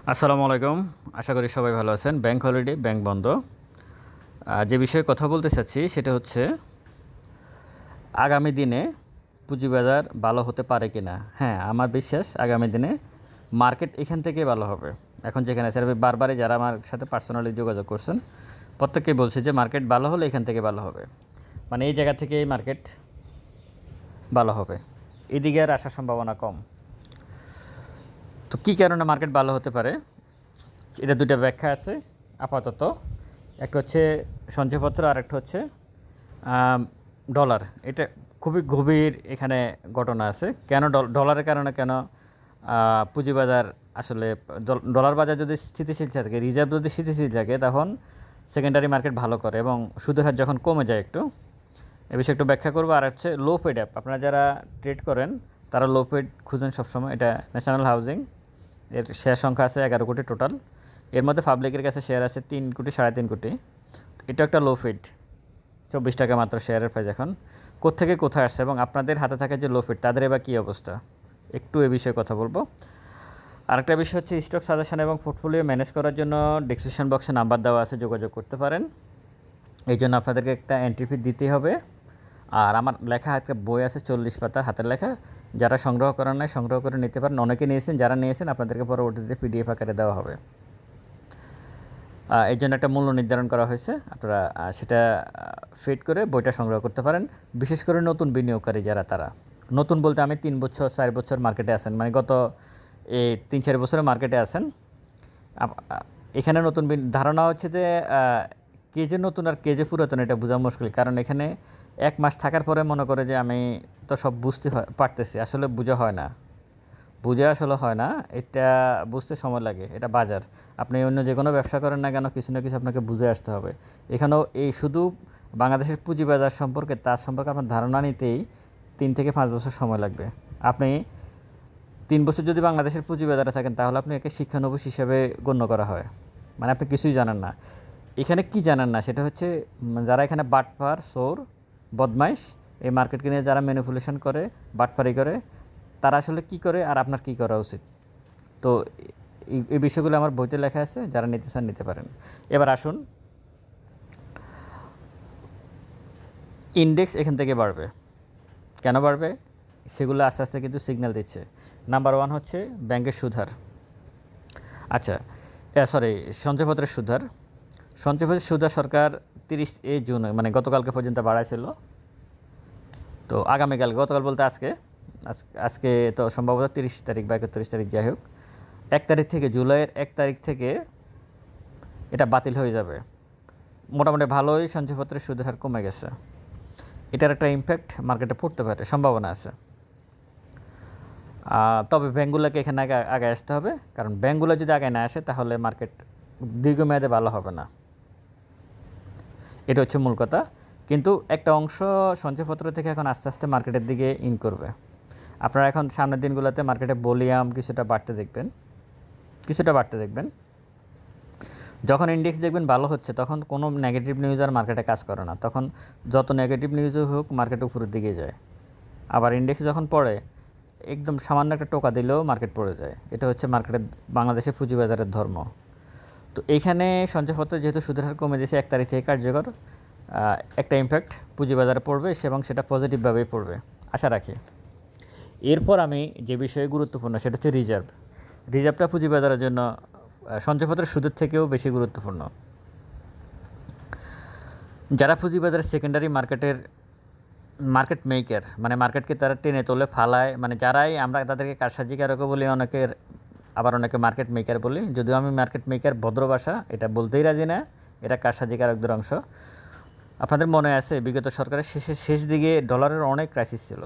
আসসালামু আলাইকুম। আশা করি সবাই ভালো আছেন। ব্যাংক হলিডে, ব্যাংক বন্ধ। যে বিষয়ে কথা বলতে চাচ্ছি সেটা হচ্ছে আগামী দিনে পুঁজিবাজার ভালো হতে পারে কিনা। হ্যাঁ, আমার বিশ্বাস আগামী দিনে মার্কেট এখান থেকে ভালো হবে। এখন যেখানে আছে আমি বারবারই যারা আমার সাথে পার্সোনালি যোগাযোগ করছেন প্রত্যেককেই বলছি যে মার্কেট ভালো হলে এখান থেকে ভালো হবে। মানে এই জায়গা থেকে মার্কেট ভালো হবে। এদিকে আর আসার সম্ভাবনা কম। তো কী কারণে মার্কেট ভালো হতে পারে এটা দুটো ব্যাখ্যা আছে আপাতত। একটা হচ্ছে সঞ্চয়পত্র আর একটা হচ্ছে ডলার। এটা খুবই গভীর এখানে ঘটনা আছে। কেন ডলারের কারণে কেন পুঁজিবাজার আসলে ডলার বাজার যদি স্থিতিশীল থাকে, রিজার্ভ যদি স্থিতিশীল থাকে, তখন সেকেন্ডারি মার্কেট ভালো করে এবং সুদের হার যখন কমে যায় একটু, এ বিষয়ে একটু ব্যাখ্যা করবো। আর হচ্ছে লো ফেড অ্যাপ, আপনারা যারা ট্রেড করেন তারা লো ফেড খুঁজেন সবসময়। এটা ন্যাশনাল হাউজিং, এর শেয়ার সংখ্যা আছে 11 কোটি টোটাল। এর মধ্যে পাবলিকের কাছে শেয়ার আছে 3 কোটি 3.5 কোটি। এটা একটা লো ফিড, 24 টাকা মাত্র শেয়ারের প্রাইস। এখন কোত্থেকে কোথায় আসছে এবং আপনাদের হাতে থাকে যে লো ফিড, তাদের এবার কী অবস্থা, একটু এ বিষয়ে কথা বলবো। আরেকটা বিষয় হচ্ছে স্টক সাজেশন এবং পোর্টফোলিও ম্যানেজ করার জন্য ডেসক্রিপশন বক্সে নাম্বার দেওয়া আছে, যোগাযোগ করতে পারেন। এই জন্য আপনাদেরকে একটা এন্ট্রি ফি দিতেই হবে। আর আমার লেখা একটা বই আছে 40 পাতার হাতের লেখা, যারা সংগ্রহ করার নাই সংগ্রহ করে নিতে পারেন। অনেকে নিয়েছেন, যারা নিয়েছেন আপনাদেরকে পরবর্তীতে পিডিএফ আকারে দেওয়া হবে। এই জন্য একটা মূল্য নির্ধারণ করা হয়েছে, আপনারা সেটা ফিট করে বইটা সংগ্রহ করতে পারেন। বিশেষ করে নতুন বিনিয়োগকারী যারা, তারা নতুন বলতে আমি 3 বছর 4 বছর মার্কেটে আছেন, মানে গত এই 3-4 বছরের মার্কেটে আছেন। এখানে নতুন ধারণা হচ্ছে যে কে যে নতুন আর কে যে পুরাতন এটা বোঝা মুশকিল। কারণ এখানে 1 মাস থাকার পরে মনে করে যে আমি তো সব বুঝতে পারতেছি, আসলে বোঝা হয় না। বুঝে আসলে হয় না, এটা বুঝতে সময় লাগে। এটা বাজার, আপনি অন্য যে কোনো ব্যবসা করেন না কেন, কিছু না কিছু আপনাকে বুঝে আসতে হবে। এখানেও এই শুধু বাংলাদেশের পুঁজিবাজার সম্পর্কে, তার সম্পর্কে আপনার ধারণা নিতেই 3 থেকে 5 বছর সময় লাগবে। আপনি 3 বছর যদি বাংলাদেশের পুঁজিবাজারে থাকেন, তাহলে আপনি একে শিক্ষানবিশ হিসেবে গণ্য করা হয়। মানে আপনি কিছুই জানেন না। এখানে কি জানেন না সেটা হচ্ছে, যারা এখানে বাটপার, চোর, বদমাইশ, এই মার্কেটকে নিয়ে যারা ম্যানিপুলেশন করে, বাটপারি করে, তারা আসলে কি করে আর আপনার কি করা উচিত। তো এই বিষয়গুলো আমার বইতে লেখা আছে, যারা নিতে চান নিতে পারেন। এবার আসুন, ইন্ডেক্স এখান থেকে বাড়বে। কেন বাড়বে সেগুলো আস্তে আস্তে কিন্তু সিগন্যাল দিচ্ছে। নাম্বার 1 হচ্ছে ব্যাংকের সুদহার। আচ্ছা, সরি, সঞ্চয়পত্রের সুদহার। সঞ্চয়পত্রের সুদহার সরকার 30 জুন, মানে গতকালকে পর্যন্ত বাড়াইছিল। তো আগামীকাল, গতকাল বলতে আজকে, আজকে তো সম্ভবত 30 তারিখ বা 31 তারিখ, যাই হোক, 1 তারিখ থেকে, জুলাইয়ের 1 তারিখ থেকে এটা বাতিল হয়ে যাবে। মোটামুটি ভালোই সঞ্চয়পত্রের সুদের হার কমে গেছে। এটার একটা ইম্প্যাক্ট মার্কেটে পড়তে পারে, সম্ভাবনা আছে। তবে ব্যাঙ্কগুলোকে এখানে আগে আসতে হবে, কারণ ব্যাঙ্কগুলো যদি আগে না আসে তাহলে মার্কেট দীর্ঘমেয়াদে ভালো হবে না। এটা হচ্ছে মূল কথা। কিন্তু একটা অংশ সঞ্চয়পত্র থেকে এখন আস্তে আস্তে মার্কেটের দিকে ইন করবে। আপনারা এখন সামনের দিনগুলোতে মার্কেটে ভলিউম কিছুটা বাড়তে দেখবেন। যখন ইন্ডেক্স দেখবেন ভালো হচ্ছে, তখন কোনো নেগেটিভ নিউজ আর মার্কেটে কাজ করে না। তখন যত নেগেটিভ নিউজও হোক, মার্কেট উপরের দিকে যায়। আবার ইন্ডেক্স যখন পড়ে, একদম সামান্য একটা টোকা দিলেও মার্কেট পড়ে যায়। এটা হচ্ছে মার্কেটের, বাংলাদেশের পুঁজিবাজারের ধর্ম। তো এইখানে সঞ্চয়পত্র যেহেতু সুদের হার কমে দিয়েছে 1 তারিখ থেকে কার্যকর, একটা ইম্প্যাক্ট পুঁজিবাজারে পড়বে, এবং সেটা পজিটিভভাবেই পড়বে আশা রাখি। এরপর আমি যে বিষয়ে গুরুত্বপূর্ণ সেটা হচ্ছে রিজার্ভটা পুঁজিবাজারের জন্য সঞ্চয়পত্রের সুদের থেকেও বেশি গুরুত্বপূর্ণ। যারা পুঁজিবাজারের সেকেন্ডারি মার্কেট মেকার, মানে মার্কেটকে তারা টেনে তোলে, ফালায়, মানে যারাই, আমরা তাদেরকে কারসাজিকারকও বলি, আবার অনেকে মার্কেট মেকার বলি। যদিও আমি মার্কেট মেকার ভদ্র ভাষা, এটা বলতেই রাজি না, এটা কারসাজিকারকদের অংশ। আপনাদের মনে আছে বিগত সরকারের শেষ দিকে ডলারের অনেক ক্রাইসিস ছিল।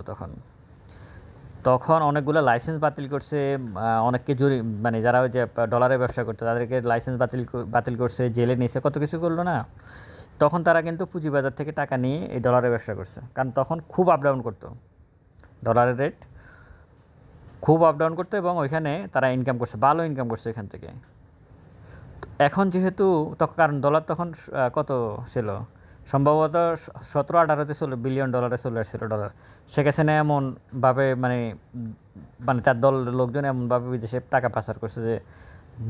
তখন অনেকগুলো লাইসেন্স বাতিল করছে, অনেককে মানে যারা ওই যে ডলারের ব্যবসা করতো তাদেরকে লাইসেন্স বাতিল করছে, জেলে নিয়েছে, কত কিছু করলো না। তখন তারা কিন্তু পুঁজিবাজার থেকে টাকা নিয়ে এই ডলারের ব্যবসা করছে, কারণ তখন খুব আপ ডাউন করতো, ডলারের রেট খুব আপ ডাউন করতো, এবং ওইখানে তারা ইনকাম করছে, ভালো ইনকাম করছে এখান থেকে। এখন যেহেতু কারণ ডলার তখন কত ছিল, সম্ভবত 17-18 বিলিয়ন ডলারে চলে আসছিল ডলার। শেখ হাসিনা এমনভাবে, মানে তার দলের লোকজন এমনভাবে বিদেশে টাকা পাচার করছে যে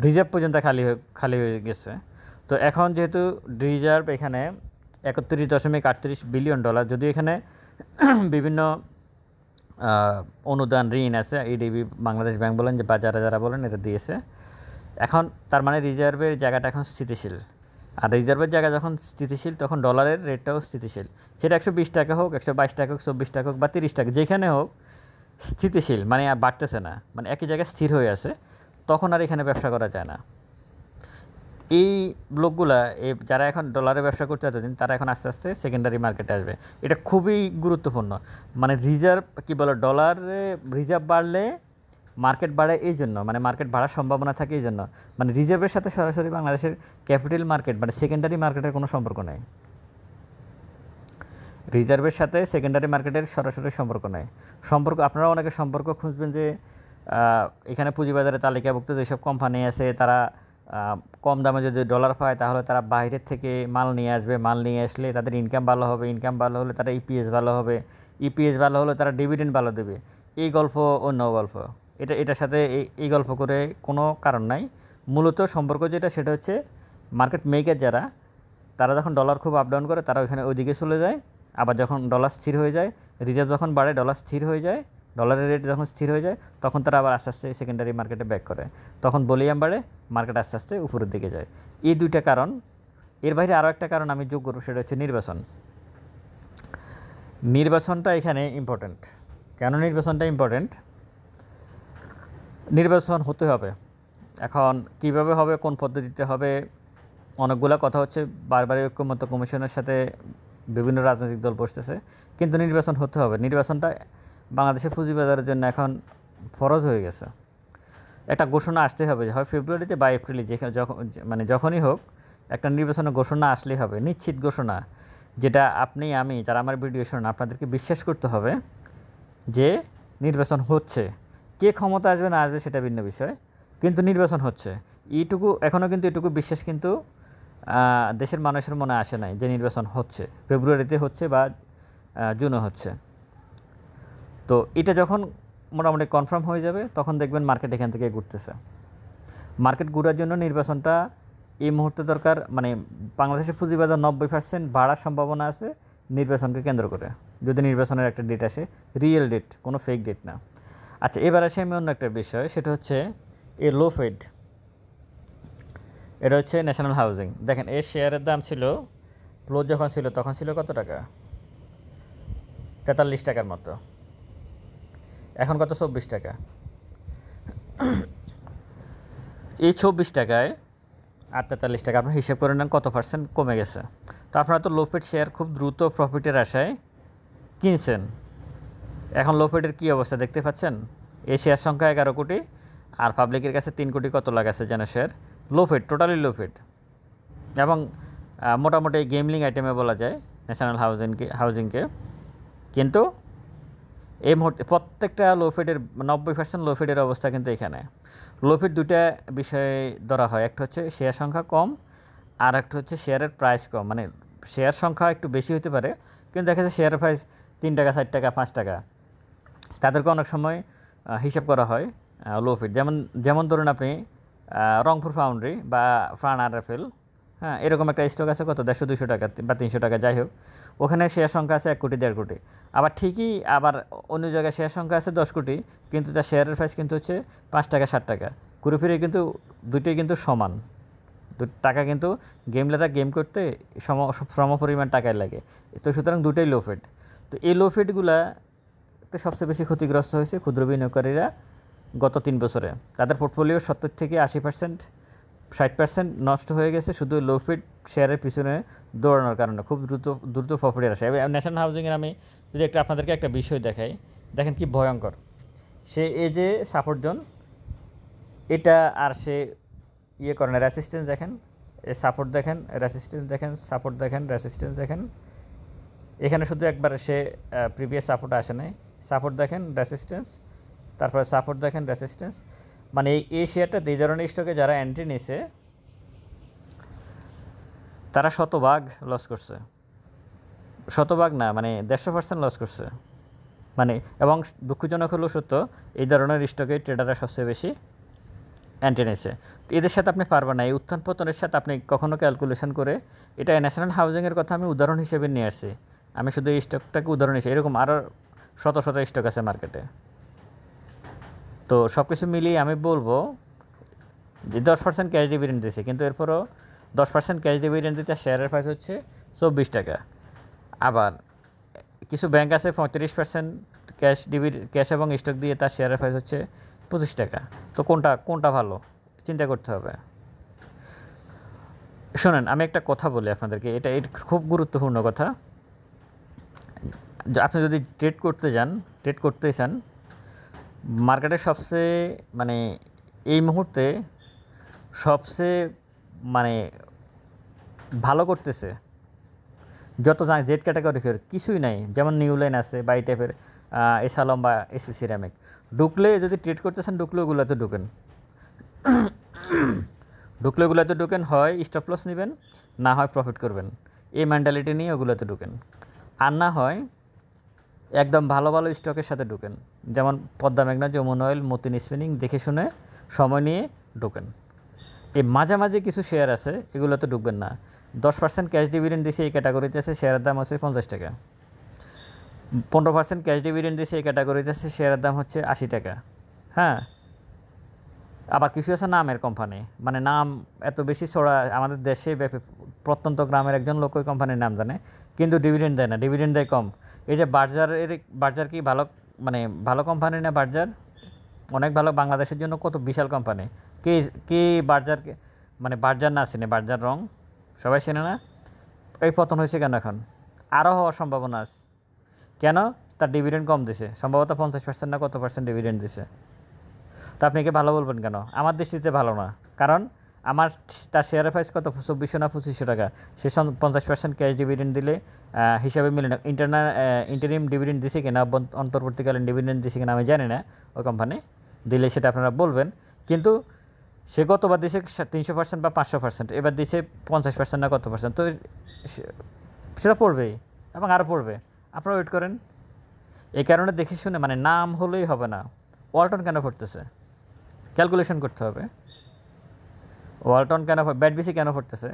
রিজার্ভ পর্যন্ত খালি হয়ে গেছে। তো এখন যেহেতু রিজার্ভ এখানে 31.38 বিলিয়ন ডলার, যদিও এখানে বিভিন্ন অনুদান ঋণ আছে, এডিবি বাংলাদেশ ব্যাংক বলেন বা যারা বলেন এটা দিয়েছে। এখন তার মানে রিজার্ভের জায়গাটা এখন স্থিতিশীল, আর রিজার্ভের জায়গা যখন স্থিতিশীল তখন ডলারের রেটটাও স্থিতিশীল। সেটা 120 টাকা হোক, 122 টাকা হোক, 24 টাকা হোক বা 30 টাকা, যেখানে হোক স্থিতিশীল, মানে আর বাড়তেছে না, মানে একই জায়গায় স্থির হয়ে আছে, তখন আর এখানে ব্যবসা করা যায় না। এই লোকগুলা যারা এখন ডলারে ব্যবসা করতে এতদিন, তারা এখন আস্তে আস্তে সেকেন্ডারি মার্কেটে আসবে। এটা খুবই গুরুত্বপূর্ণ। মানে রিজার্ভ কী বলে, ডলারে রিজার্ভ বাড়লে মার্কেট বাড়ে এই জন্য, মানে মার্কেট বাড়ার সম্ভাবনা থাকে এই জন্য। মানে রিজার্ভের সাথে সরাসরি বাংলাদেশের ক্যাপিটাল মার্কেট মানে সেকেন্ডারি মার্কেটের কোনো সম্পর্ক নেই। রিজার্ভের সাথে সেকেন্ডারি মার্কেটের সরাসরি সম্পর্ক নেই। আপনারা অনেকে সম্পর্ক খুঁজবেন যে এখানে পুঁজিবাজারে তালিকাভুক্ত যেসব কোম্পানি আছে তারা কম দামে যদি ডলার পায় তাহলে তারা বাইরের থেকে মাল নিয়ে আসবে, মাল নিয়ে আসলে তাদের ইনকাম ভালো হবে, ইনকাম ভালো হলে তারা ইপিএস ভালো হবে, ইপিএস ভালো হলে তারা ডিভিডেন্ড ভালো দেবে। এই গল্প অন্য গল্প, এটার সাথে এই গল্প করে কোনো কারণ নাই। মূলত সম্পর্ক যেটা, সেটা হচ্ছে মার্কেট মেকার যারা, তারা যখন ডলার খুব আপ ডাউন করে তারা ওইদিকে চলে যায়। আবার যখন ডলার স্থির হয়ে যায়, রিজার্ভ যখন বাড়ে, ডলার স্থির হয়ে যায়, ডলারের রেট যখন স্থির হয়ে যায়, তখন তারা আবার আস্তে আস্তে সেকেন্ডারি মার্কেটে ব্যাক করে, তখন ভলিউম বাড়ে, মার্কেট আস্তে আস্তে উপরের দিকে যায়। এই দুইটা কারণ। এর বাইরে আরও একটা কারণ আমি যোগ করব, সেটা হচ্ছে নির্বাচনটা এখানে ইম্পর্ট্যান্ট। কেন নির্বাচনটা ইম্পর্ট্যান্ট? নির্বাচন হতে হবে। এখন কিভাবে হবে, কোন পদ্ধতিতে হবে, অনেকগুলো কথা হচ্ছে। বারবারই ঐক্যমত্য কমিশনের সাথে বিভিন্ন রাজনৈতিক দল বসতেছে, কিন্তু নির্বাচন হতে হবে। নির্বাচনটা বাংলাদেশের পুঁজিবাজারের জন্য এখন ফরজ হয়ে গেছে। একটা ঘোষণা আসতে হবে, হয় ফেব্রুয়ারিতে বা এপ্রিলে, যখনই হোক একটা নির্বাচনের ঘোষণা আসলেই হবে, নিশ্চিত ঘোষণা, যেটা আপনি আমি যারা আমার ভিডিও শোনেন আপনাদেরকে বিশ্বাস করতে হবে যে নির্বাচন হচ্ছে। কে ক্ষমতা আসবে না আসবে সেটা ভিন্ন বিষয়, কিন্তু নির্বাচন হচ্ছে এইটুকু, এখনও কিন্তু এটুকু বিশ্বাস কিন্তু দেশের মানুষের মনে আসে নাই যে নির্বাচন হচ্ছে, ফেব্রুয়ারিতে হচ্ছে বা জুনে হচ্ছে। তো এটা যখন মোটামুটি কনফার্ম হয়ে যাবে তখন দেখবেন মার্কেট এখান থেকে ঘুরতেছে। মার্কেট ঘুরার জন্য নির্বাচনটা এই মুহূর্তে দরকার। মানে বাংলাদেশের পুঁজিবাজার 90% বাড়ার সম্ভাবনা আছে নির্বাচনকে কেন্দ্র করে, যদি নির্বাচনের একটা ডেট আসে, রিয়েল ডেট, কোনো ফেক ডেট না। আচ্ছা, এবার আসে আমি অন্য একটা বিষয়, সেটা হচ্ছে এই লো ফেড। এটা হচ্ছে ন্যাশনাল হাউজিং। দেখেন এর শেয়ারের দাম ছিল, ক্লোজ যখন ছিল তখন ছিল কত টাকা, 43 টাকার মতো। এখন কত, 24 টাকা। এই 24 টাকায় আর 43 টাকা আপনার হিসাব করে নেন কত পার্সেন্ট কমে গেছে। তো আপনারা তো লো ফেড শেয়ার খুব দ্রুত প্রফিটের আশায় কিনছেন। এখন লো ফেডের কী অবস্থা দেখতে পাচ্ছেন। এই শেয়ার সংখ্যা 11 কোটি, আর পাবলিকের কাছে 3 কোটি কত লাখ আছে যেন শেয়ার। লো ফেড, টোটালি লো ফেড, এবং মোটামুটি গেমলিং আইটেমে বলা যায় ন্যাশনাল হাউজিংকে। কিন্তু এই মুহূর্তে প্রত্যেকটা লো ফেডের 90% লো ফেডের অবস্থা কিন্তু এখানে। লো ফেড দুইটা বিষয়ে ধরা হয়, একটা হচ্ছে শেয়ার সংখ্যা কম, আর একটা হচ্ছে শেয়ারের প্রাইস কম। মানে শেয়ার সংখ্যা একটু বেশি হতে পারে, কিন্তু দেখা যায় শেয়ারের প্রাইস 3 টাকা, 4 টাকা, 5 টাকা, তাদেরকে অনেক সময় হিসাব করা হয় লো ফেড। যেমন ধরুন আপনি রংপুর ফাউন্ড্রি বা ফ্রান আরএফএল, হ্যাঁ, এরকম একটা স্টক আছে কত, 150-200 টাকা বা 300 টাকা, যাই হোক, ওখানে শেয়ার সংখ্যা আছে 1 কোটি 1.5 কোটি। আবার ঠিকই আবার অন্য জায়গায় শেয়ার সংখ্যা আছে 10 কোটি, কিন্তু তার শেয়ারের প্রাইস কিন্তু হচ্ছে 5 টাকা 7 টাকা। ঘুরে ফিরে কিন্তু দুটোই কিন্তু সমান, টাকা কিন্তু গেম করতে সম পরিমাণ টাকায় লাগে। তো সুতরাং দুটোই লো ফেড। তো এই লো ফেডগুলাতে সবচেয়ে বেশি ক্ষতিগ্রস্ত হয়েছে ক্ষুদ্র বিনিয়োগকারীরা গত 3 বছরে। তাদের পোর্টফোলিও 70 থেকে 80%, 60% নষ্ট হয়ে গেছে শুধু লো ফেড শেয়ারের পিছনে দৌড়ানোর কারণে। খুব দ্রুত প্রফিটের আসে। ন্যাশনাল হাউজিংয়ের আমি যদি আপনাদেরকে একটা বিষয় দেখাই, দেখেন কি ভয়ঙ্কর। সে এই যে সাপোর্ট জোন, এটা আর সে করে না। রেসিস্ট্যান্স দেখেন, সাপোর্ট দেখেন, রেসিস্ট্যান্স দেখেন, সাপোর্ট দেখেন, রেসিস্ট্যান্স দেখেন। এখানে শুধু একবার সে প্রিভিয়াস সাপোর্ট আসে নাই। সাপোর্ট দেখেন, রেসিস্ট্যান্স, তারপরে সাপোর্ট দেখেন, রেসিস্ট্যান্স। মানে এই শেয়ারটা এই ধরনের স্টকে যারা এন্ট্রি নিছে তারা শতভাগ লস করছে। শতভাগ না, মানে 150% লস করছে। মানে এবং দুঃখজনক হলেও সত্য, এই ধরনের স্টকে ট্রেডাররা সবচেয়ে বেশি অ্যান্টেনেসে। তো এদের সাথে আপনি পারবেন না, এই উত্থান পতনের সাথে আপনি কখনো ক্যালকুলেশন করে। এটা ন্যাশনাল হাউজিংয়ের কথা আমি উদাহরণ হিসেবে নিয়ে আসছি, আমি শুধু এই স্টকটাকে উদাহরণ হিসেবে, এরকম আরও শত শত স্টক আছে মার্কেটে। তো সব কিছু মিলিয়ে আমি বলবো যে 10% ক্যাশ ডিভিডেন্ড দিয়েছে, কিন্তু এরপরও 10% ক্যাশ ডিভিডেন্ড দিতে শেয়ারের প্রাইস হচ্ছে 24 টাকা। আবার কিছু ব্যাংক আছে 35% ক্যাশ এবং স্টক দিয়ে তার শেয়ারের প্রাইস হচ্ছে 25 টাকা। তো কোনটা ভালো চিন্তা করতে হবে। শোনেন, আমি একটা কথা বলি আপনাদেরকে, এটা খুব গুরুত্বপূর্ণ কথা। আপনি যদি ট্রেড করতে চান, মার্কেটে সবচেয়ে মানে এই মুহূর্তে সবচেয়ে মানে ভালো করতেছে যত জেড ক্যাটাগরি কিছুই নাই, যেমন নিউ লাইন আছে বা এই টাইপের এসালম বা এসি সিরামিক। ঢুকলে যদি ট্রেড করতেছেন, ঢুকলে ওগুলোতে ঢুকেন, হয় স্টপ লস নেবেন, না হয় প্রফিট করবেন, এই মেন্টালিটি নিয়ে ওগুলোতে ঢুকেন। আর না হয় একদম ভালো ভালো স্টকের সাথে ঢুকেন, যেমন পদ্মা মেঘনা, যমুনা অয়েল, মতিন স্পিনিং, দেখে শুনে সময় নিয়ে ঢুকেন। এই মাঝামাঝি কিছু শেয়ার আছে, এগুলোতে ঢুকবেন না। 10% ক্যাশ ডিভিডেন্ড দিয়েছে এই ক্যাটাগরিতে আছে, শেয়ারের দাম হচ্ছে 50 টাকা। 15% ক্যাশ ডিভিডেন্ড দিয়েছে এই ক্যাটাগরিতে আছে, শেয়ারের দাম হচ্ছে 80 টাকা। হ্যাঁ, আবার কিছু আছে নামের কোম্পানি, মানে নাম এত বেশি ছড়া আমাদের দেশে প্রত্যন্ত গ্রামের একজন লোক ওই কোম্পানির নাম জানে, কিন্তু ডিভিডেন্ড দেয় না, ডিভিডেন্ড দেয় কম। এই যে বার্জার কি ভালো, মানে ভালো কোম্পানি না? বার্জার অনেক ভালো, বাংলাদেশের জন্য কত বিশাল কোম্পানি। কে বার্জারকে, মানে বার্জার না চিনে? বার্জার রং সবাই চেনে না? এই পতন হয়েছে কেন? এখন আরও হওয়ার সম্ভাবনা আছে। কেন? তার ডিভিডেন্ড কম দিছে, সম্ভবত 50% না কত পার্সেন্ট ডিভিডেন্ড দিছে। তো আপনি কি ভালো বলবেন কেন? আমার দৃষ্টিতে ভালো না, কারণ তার শেয়ারের প্রাইস কত? 2400 না 2500 টাকা। সে 50% ক্যাশ ডিভিডেন্ড দিলে হিসাবে মিলে না। ইন্টারিম ডিভিডেন্ড দিছে কিনা, অন্তর্বর্তীকালীন ডিভিডেন্ড দিছে কিনা আমি জানি না, ওই কোম্পানি দিলে সেটা আপনারা বলবেন। কিন্তু সে গতবার দিছে 300% বা 500%, এবার দিছে 50% না কত পার্সেন্ট। তো সেটা পড়বেই এবং আরও পড়বে, আপনারা ওয়েট করেন। এই কারণে দেখে শুনে, মানে নাম হলেই হবে না। ওয়ালটন কেন পড়তেছে? ক্যালকুলেশন করতে হবে। ওয়ালটন কেন, ব্যাটবিসি কেন পড়তেছে?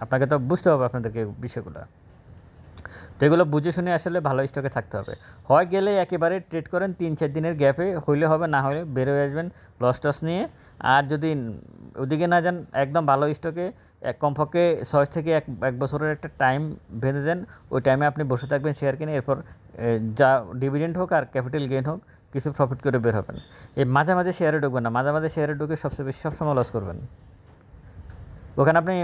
আপনাকে তো বুঝতে হবে আপনাদেরকে বিষয়গুলো। তো এগুলো বুঝে শুনে আসলে ভালো স্টকে থাকতে হবে। হয় গেলে একেবারে ট্রেড করেন 3-4 দিনের গ্যাপে, হইলে হবে, না হলে বেরোয় আসবেন লস টস নিয়ে। আর যদি ওদিকে না যান, একদম ভালো স্টকে কমপক্ষে 6 থেকে 1 বছরের একটা টাইম বেঁধে দেন। ওই টাইমে আপনি বসে থাকবেন শেয়ার কিনে, এরপর যা ডিভিডেন্ড হোক আর ক্যাপিটাল গেইন হোক কিছু প্রফিট করে বের হবেন। এই মাঝে শেয়ারে ঢুকবেন না, মাঝে শেয়ারে ঢুকে সবচেয়ে বেশি সবসময় লস করবেন। ওখানে আপনি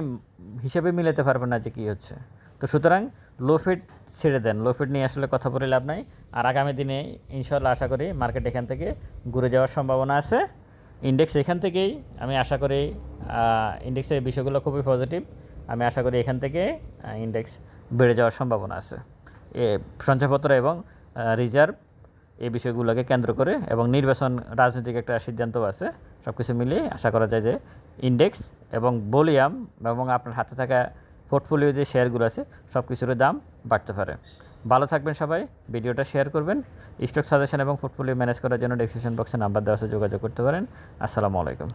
হিসেবে মিলাতে পারবেন না যে কী হচ্ছে। তো সুতরাং লো ফিট ছেড়ে দেন, লো ফিট নিয়ে আসলে কথা বলে লাভ নাই। আর আগামী দিনে ইনশাল্লাহ আশা করি মার্কেট এখান থেকে ঘুরে যাওয়ার সম্ভাবনা আছে। ইন্ডেক্স এখান থেকেই আমি আশা করি, ইন্ডেক্সের বিষয়গুলো খুবই পজিটিভ। আমি আশা করি এখান থেকে ইন্ডেক্স বেড়ে যাওয়ার সম্ভাবনা আছে। সঞ্চয়পত্র এবং রিজার্ভ এই বিষয়গুলোকে কেন্দ্র করে, এবং নির্বাচন, রাজনৈতিক একটা সিদ্ধান্তও আছে। সব কিছু মিলিয়ে আশা করা যায় যে ইন্ডেক্স এবং ভলিউম এবং আপনার হাতে থাকা পোর্টফোলিও যে শেয়ারগুলো আছে সব কিছুর দাম বাড়তে পারে। ভালো থাকবেন সবাই, ভিডিওটা শেয়ার করবেন। স্টক সাজেশন এবং পোর্টফোলিও ম্যানেজ করার জন্য ডেসক্রিপশন বক্সে নাম্বার দেওয়া আছে, যোগাযোগ করতে পারেন। আসসালামু আলাইকুম।